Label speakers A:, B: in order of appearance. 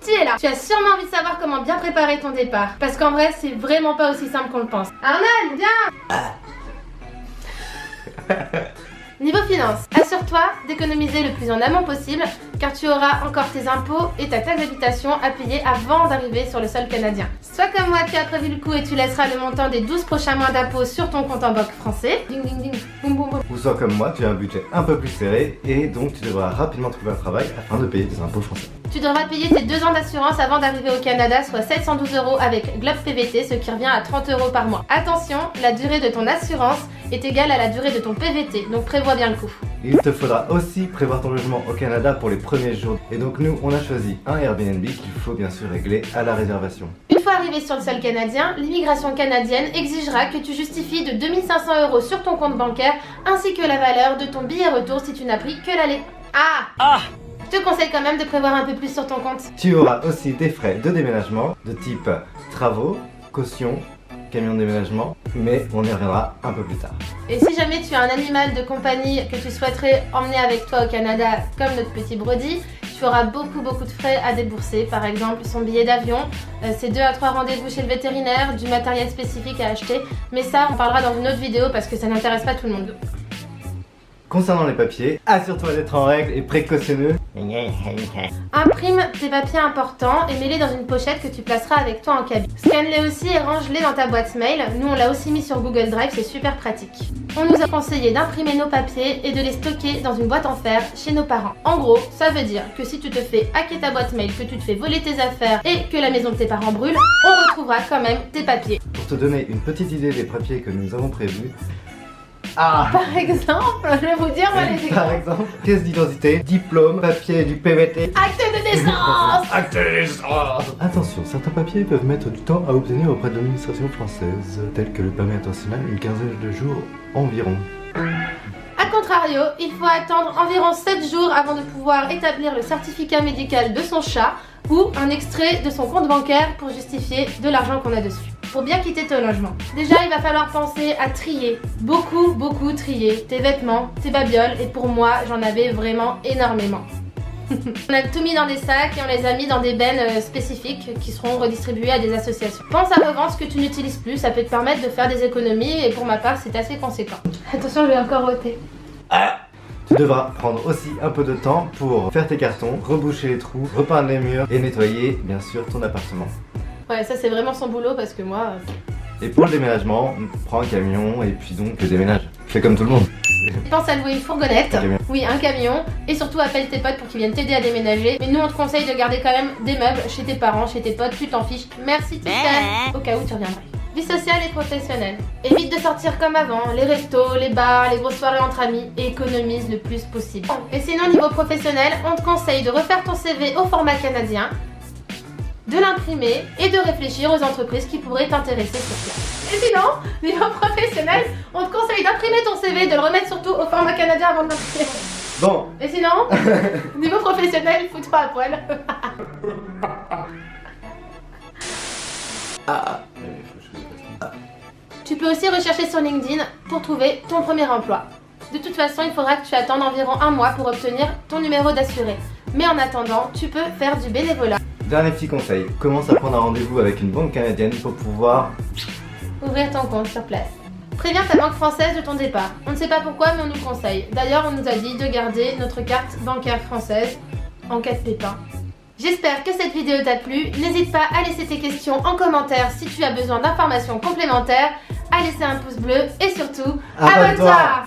A: tu es là. Tu as sûrement envie de savoir comment bien préparer ton départ. Parce qu'en vrai, c'est vraiment pas aussi simple qu'on le pense. Arnold, viens. Niveau finances, assure-toi d'économiser le plus en amont possible car tu auras encore tes impôts et ta taxe d'habitation à payer avant d'arriver sur le sol canadien. Soit comme moi tu as prévu le coup et tu laisseras le montant des 12 prochains mois d'impôts sur ton compte en banque français. Ding ding ding, boum boum boum.
B: Ou soit comme moi, tu as un budget un peu plus serré et donc tu devras rapidement trouver un travail afin de payer tes impôts français.
A: Tu devras payer tes 2 ans d'assurance avant d'arriver au Canada, soit 712 € avec Globe PVT, ce qui revient à 30 € par mois. Attention, la durée de ton assurance est égale à la durée de ton PVT, donc prévois bien le coup.
B: Il te faudra aussi prévoir ton logement au Canada pour les premiers jours. Et donc nous, on a choisi un Airbnb qu'il faut bien sûr régler à la réservation.
A: Une fois arrivé sur le sol canadien, l'immigration canadienne exigera que tu justifies de 2500 € sur ton compte bancaire ainsi que la valeur de ton billet retour si tu n'as pris que l'aller. Je te conseille quand même de prévoir un peu plus sur ton compte.
B: Tu auras aussi des frais de déménagement de type travaux, caution, camion de déménagement, mais on y reviendra un peu plus tard.
A: Et si jamais tu as un animal de compagnie que tu souhaiterais emmener avec toi au Canada, comme notre petit Brody, tu auras beaucoup de frais à débourser, par exemple son billet d'avion, ses 2 à 3 rendez-vous chez le vétérinaire, du matériel spécifique à acheter, mais ça on parlera dans une autre vidéo parce que ça n'intéresse pas tout le monde.
B: Concernant les papiers, assure-toi d'être en règle et précautionneux.
A: Imprime tes papiers importants et mets-les dans une pochette que tu placeras avec toi en cabine. Scanne-les aussi et range-les dans ta boîte mail. Nous on l'a aussi mis sur Google Drive, c'est super pratique. On nous a conseillé d'imprimer nos papiers et de les stocker dans une boîte en fer chez nos parents. En gros, ça veut dire que si tu te fais hacker ta boîte mail, que tu te fais voler tes affaires et que la maison de tes parents brûle, on retrouvera quand même tes papiers.
B: Pour te donner une petite idée des papiers que nous avons prévus,
A: Par exemple, je vais vous dire moi les
B: par exemple, pièce d'identité, diplôme, papier du PVT,
A: acte de naissance.
B: acte de naissance. Attention, certains papiers peuvent mettre du temps à obtenir auprès de l'administration française, tels que le permis international, une quinzaine de jours environ.
A: A contrario, il faut attendre environ 7 jours avant de pouvoir établir le certificat médical de son chat ou un extrait de son compte bancaire pour justifier de l'argent qu'on a dessus. Pour bien quitter ton logement. Déjà, il va falloir penser à trier, beaucoup trier tes vêtements, tes babioles et pour moi, j'en avais vraiment énormément. On a tout mis dans des sacs et on les a mis dans des bennes spécifiques qui seront redistribuées à des associations. Pense à revendre ce que tu n'utilises plus, ça peut te permettre de faire des économies et pour ma part, c'est assez conséquent. Attention, je vais encore roter.
B: Tu devras prendre aussi un peu de temps pour faire tes cartons, reboucher les trous, repeindre les murs et nettoyer bien sûr ton appartement.
A: Ouais, ça c'est vraiment son boulot parce que moi...
B: Et pour le déménagement, prends un camion et puis donc déménage. Fais comme tout le monde.
A: Pense à louer une fourgonnette,
B: Un camion.
A: oui un camion, et surtout appelle tes potes pour qu'ils viennent t'aider à déménager. Mais nous on te conseille de garder quand même des meubles chez tes parents, chez tes potes, tu t'en fiches. Merci Tiffany, au cas où tu reviendrais. Vie sociale et professionnelle. Évite de sortir comme avant, les restos, les bars, les grosses soirées entre amis et économise le plus possible. Et sinon niveau professionnel, on te conseille de refaire ton CV au format canadien, de l'imprimer et de réfléchir aux entreprises qui pourraient t'intéresser sur place. Et sinon, niveau professionnel, on te conseille d'imprimer ton CV et de le remettre surtout au format canadien avant de l'imprimer.
B: Bon.
A: Et sinon, niveau professionnel, fous-toi à poil. Tu peux aussi rechercher sur LinkedIn pour trouver ton premier emploi. De toute façon, il faudra que tu attendes environ 1 mois pour obtenir ton numéro d'assuré. Mais en attendant, tu peux faire du bénévolat.
B: Dernier petit conseil, commence à prendre un rendez-vous avec une banque canadienne pour pouvoir
A: ouvrir ton compte sur place. Préviens ta banque française de ton départ. On ne sait pas pourquoi, mais on nous le conseille. D'ailleurs, on nous a dit de garder notre carte bancaire française en cas de pépin. J'espère que cette vidéo t'a plu. N'hésite pas à laisser tes questions en commentaire si tu as besoin d'informations complémentaires, à laisser un pouce bleu et surtout, abonne-toi.